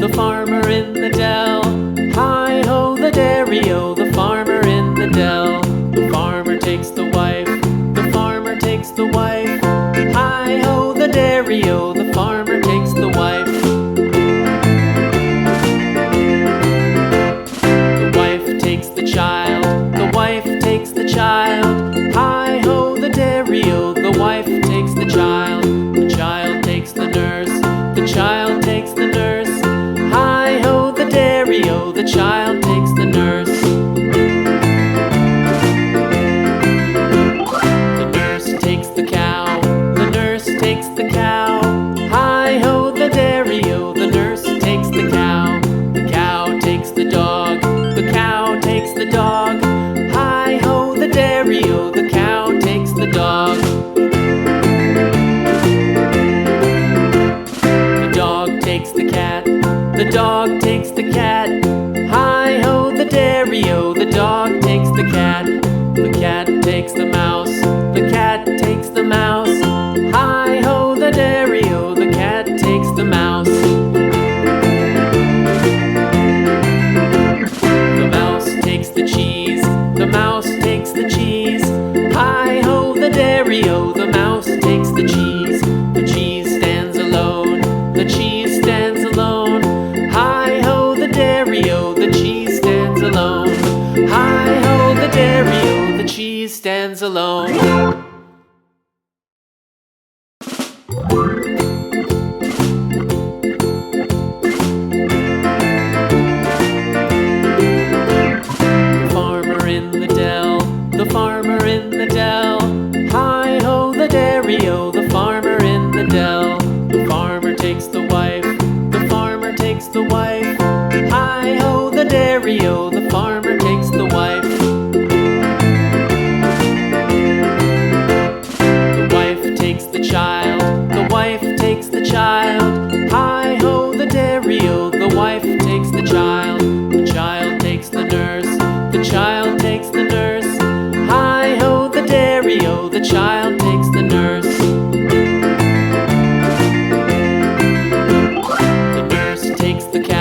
the farmer in the dell. Hi-ho, the dairy-o, the farmer in the dell. The farmer takes the wife, the farmer takes the wife. Hi-ho, the dairy-o, the farmer takes the wife. The wife takes the child, the wife takes the child. Hi-ho, the dairy-o, the wife takes the child. The child takes the nurse, the child takes the nurse. Hi-ho, the dairy-o, the child takes the nurse. The nurse takes the cow, the nurse takes the cow. Hi-ho, the dairy-o, the nurse takes the cow. The cow takes the dog, the cow takes the dog. Hi-ho, the dairy-o, the cow takes the dog. The dog takes the cat, the dog takes the cat. Hi-ho, the dairy-o, the dog takes the cat. The cat takes the mouse, the cat takes the mouse. Hi-ho, the dairy-o, the cat takes the mouse. The mouse takes the cheese, the mouse takes the cheese. Hi-ho, the dairy-o, the mouse takes the cheese. The cheese stands alone, the cheese stands alone. Hi-ho, the dairy-o, the cheese stands alone. Hi-ho, the dairy-o, the cheese stands alone. The farmer in the dell, the farmer in the dell. Hi-ho, the dairy-o, the farmer in the dell. The farmer takes the wife, the farmer takes the wife. Hi-ho, the dairy-o, the farmer takes the wife. The wife takes the child, the wife takes the child. Hi-ho, the dairy-o, the wife takes the child. The child takes the nurse, the child takes the nurse. Hi-ho, the dairy-o, the child takes the nurse. The nurse takes the cat.